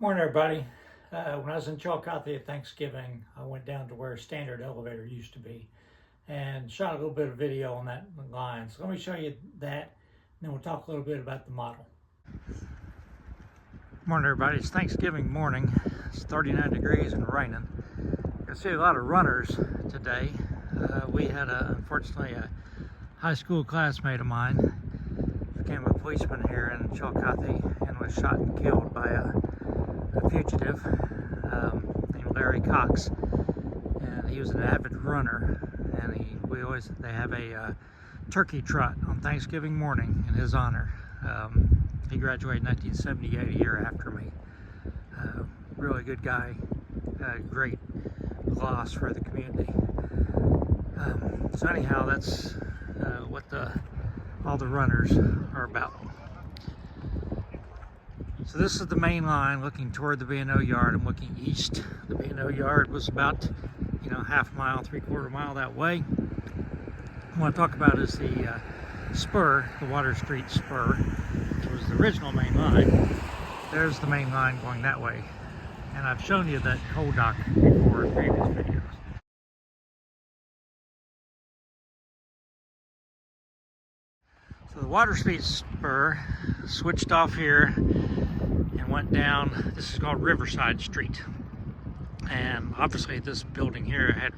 Morning, everybody. When I was in Chillicothe at Thanksgiving, I went down to where Standard Elevator used to be and shot a little bit of video on that line. So let me show you that, and then we'll talk a little bit about the model. Morning, everybody. It's Thanksgiving morning. It's 39 degrees and raining. I see a lot of runners today. We had, unfortunately, a high school classmate of mine became a policeman here in Chillicothe and was shot and killed by a fugitive named Larry Cox, and he was an avid runner. And they have a turkey trot on Thanksgiving morning in his honor. He graduated in 1978, a year after me. Really good guy, great loss for the community. So anyhow, that's what all the runners are about. So this is the main line looking toward the B&O yard. I'm looking east. The B&O yard was about, half a mile, 3/4 mile that way. What I want to talk about is the spur, the Water Street Spur. It was the original main line. There's the main line going that way. And I've shown you that coal dock before in previous videos. So the Water Street Spur switched off here and went down. This is called Riverside Street, and obviously this building here had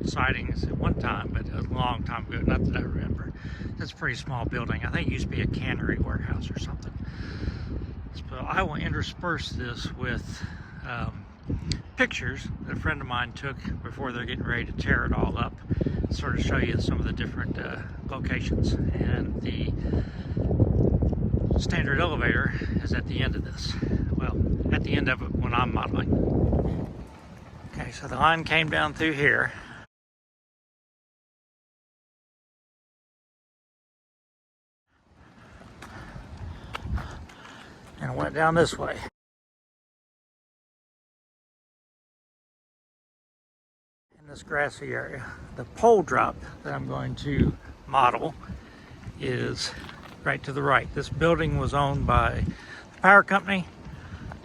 sidings at one time, but a long time ago, not that I remember. It's a pretty small building. I think it used to be a cannery warehouse or something. So I will intersperse this with pictures that a friend of mine took before they're getting ready to tear it all up, sort of show you some of the different locations. And the Standard Elevator is at the end of this. Well, at the end of it when I'm modeling. Okay, so the line came down through here. And it went down this way. In this grassy area. The pole drop that I'm going to model is right to the right. This building was owned by the power company,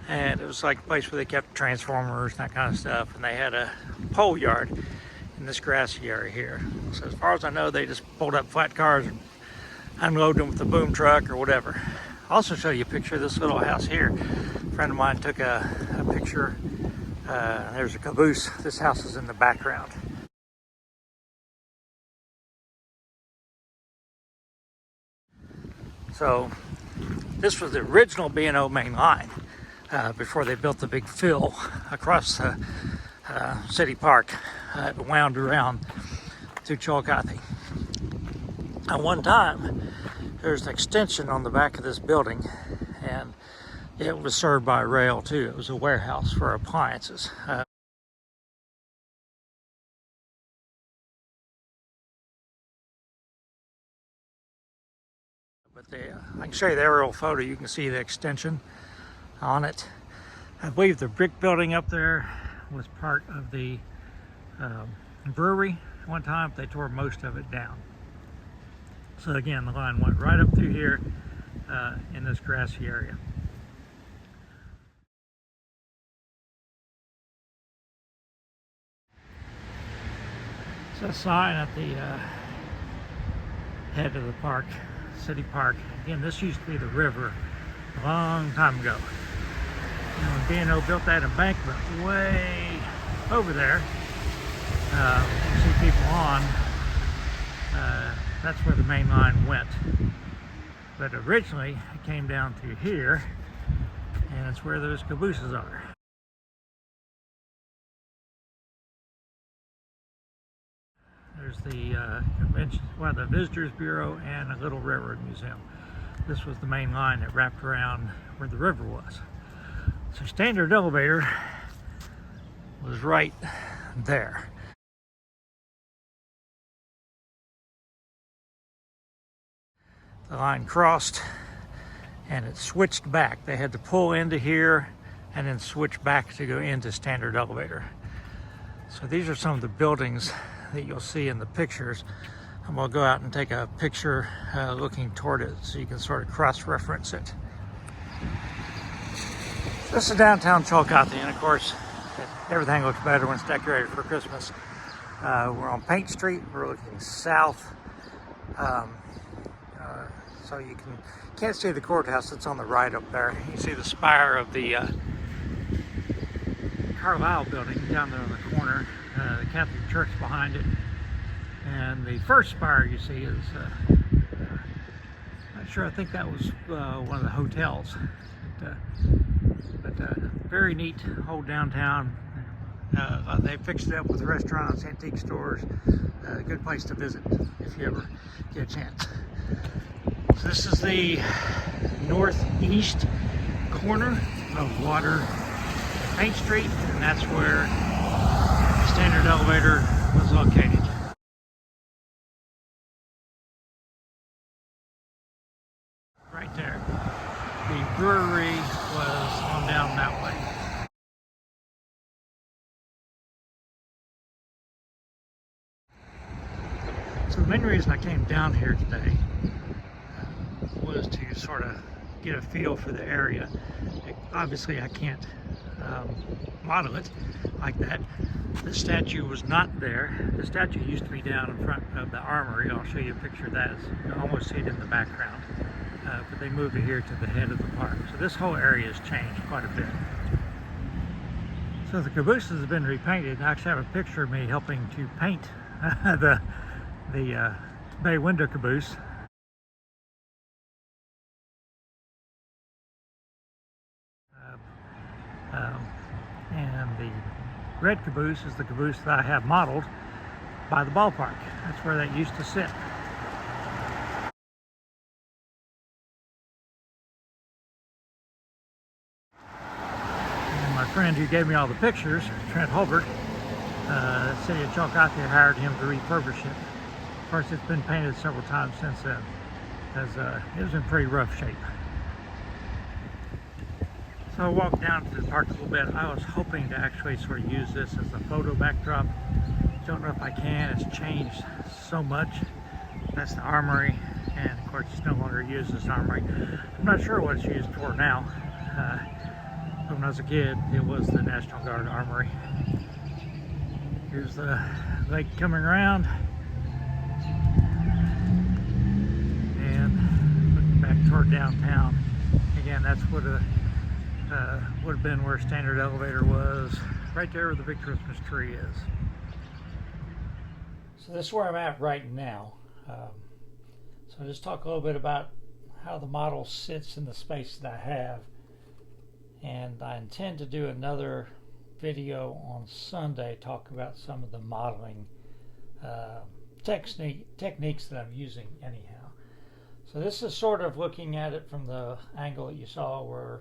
and it was like a place where they kept transformers and that kind of stuff, and they had a pole yard in this grassy area here. So as far as I know, they just pulled up flat cars and unloaded them with a boom truck or whatever. I'll also show you a picture of this little house here. A friend of mine took a picture. There's a caboose. This house is in the background. So this was the original B&O main line before they built the big fill across the city park. It wound around through Chillicothe. At one time, there's an extension on the back of this building, and it was served by rail too. It was a warehouse for appliances. But I can show you the aerial photo. You can see the extension on it. I believe the brick building up there was part of the brewery at one time. They tore most of it down. So again, the line went right up through here in this grassy area. It's a sign at the head of the park, city park. Again, this used to be the river a long time ago. And when B&O built that embankment way over there, you see people on, that's where the main line went. But originally, it came down through here, and it's where those cabooses are. There's the convention, the Visitors Bureau and a little railroad museum. This was the main line that wrapped around where the river was. So Standard Elevator was right there. The line crossed and it switched back. They had to pull into here and then switch back to go into Standard Elevator. So these are some of the buildings that you'll see in the pictures. I'm gonna go out and take a picture looking toward it so you can sort of cross-reference it. This is downtown Chillicothe, and of course, everything looks better when it's decorated for Christmas. We're on Paint Street. We're looking south, so you can't see the courthouse that's on the right up there. You see the spire of the Carlisle building down there in the corner. The Catholic Church behind it, and the first spire you see is not sure. I think that was one of the hotels. But very neat old downtown. They fixed it up with restaurants, antique stores. A good place to visit if you ever get a chance. So this is the northeast corner of Water Main Street, and that's where the Standard Elevator was located. Right there. The brewery was on down that way. So the main reason I came down here today was to sort of get a feel for the area. Obviously I can't model it like that. The statue was not there. The statue used to be down in front of the armory. I'll show you a picture of that. You can almost see it in the background. But they moved it here to the head of the park. So this whole area has changed quite a bit. So the cabooses have been repainted. I actually have a picture of me helping to paint the bay window caboose. And the red caboose is the caboose that I have modeled by the ballpark. That's where that used to sit. And my friend who gave me all the pictures, Trent Holbert, the city of Chillicothe hired him to refurbish it. Of course, it's been painted several times since then, as it was in pretty rough shape. So I walked down to the park a little bit. I was hoping to actually sort of use this as a photo backdrop. Don't know if I can. It's changed so much. That's the armory, and of course it's no longer used as an armory. I'm not sure what it's used for now. But when I was a kid, it was the National Guard Armory. Here's the lake coming around, and looking back toward downtown. Again, that's what would have been where Standard Elevator was, right there where the big Christmas tree is. So this is where I'm at right now. So I'll just talk a little bit about how the model sits in the space that I have, and I intend to do another video on Sunday, talk about some of the modeling techniques that I'm using anyhow. So this is sort of looking at it from the angle that you saw. We're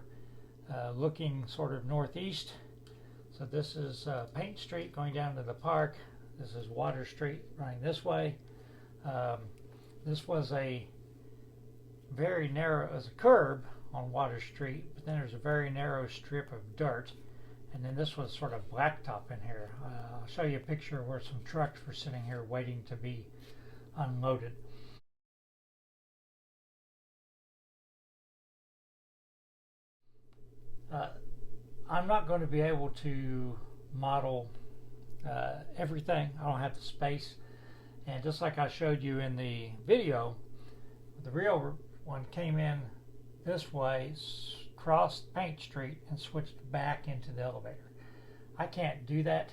looking sort of northeast. So this is Paint Street going down to the park. This is Water Street running this way. This was a very narrow, as a curb on Water Street, but then there's a very narrow strip of dirt. And then this was sort of blacktop in here. I'll show you a picture where some trucks were sitting here waiting to be unloaded. I'm not going to be able to model everything. I don't have the space. And just like I showed you in the video, the real one came in this way, crossed Paint Street, and switched back into the elevator. I can't do that,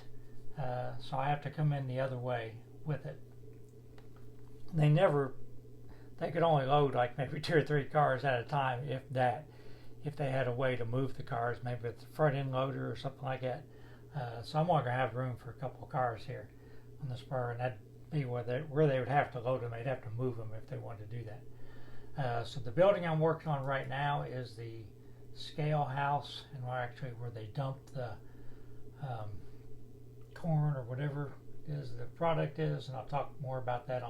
so I have to come in the other way with it. They could only load like maybe 2 or 3 cars at a time, if that. If they had a way to move the cars, maybe with the front end loader or something like that. So I'm only going to have room for a couple of cars here on the spur, and that'd be where they would have to load them. They'd have to move them if they wanted to do that. So the building I'm working on right now is the scale house, and where they dump the corn or whatever is the product is, and I'll talk more about that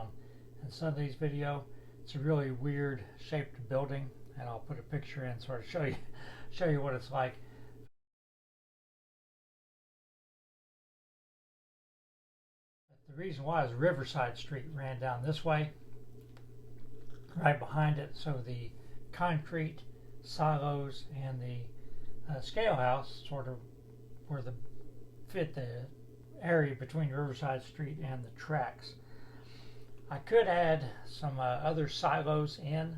in Sunday's video. It's a really weird shaped building, and I'll put a picture in, sort of show you what it's like. But the reason why is Riverside Street ran down this way, right behind it, so the concrete silos and the scale house, sort of where the fit the area between Riverside Street and the tracks. I could add some other silos in,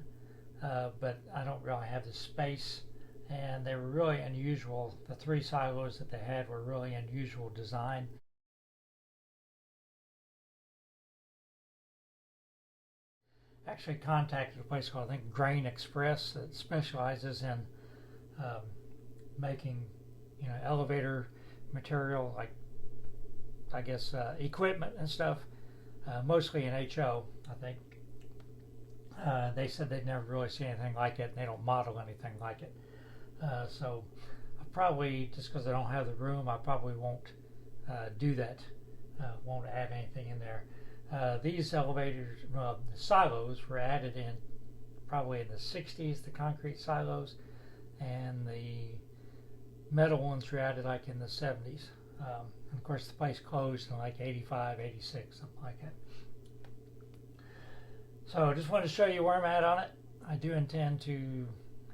but I don't really have the space, and they were really unusual. The 3 silos that they had were really unusual design. Actually contacted a place called, I think, Grain Express, that specializes in making, elevator material, like, I guess, equipment and stuff, mostly in HO, I think. They said they'd never really seen anything like it, and they don't model anything like it. So I probably, just because I don't have the room, I probably won't do that. Won't add anything in there. These elevators, the silos, were added in probably in the 60s, the concrete silos, and the metal ones were added like in the 70s. And of course the place closed in like 85, 86, something like that. So I just wanted to show you where I'm at on it. I do intend to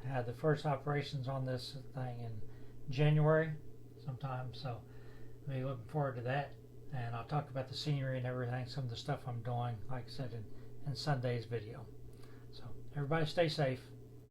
have the first operations on this thing in January sometime, so I'll be looking forward to that. And I'll talk about the scenery and everything, some of the stuff I'm doing, like I said, in Sunday's video. So everybody stay safe.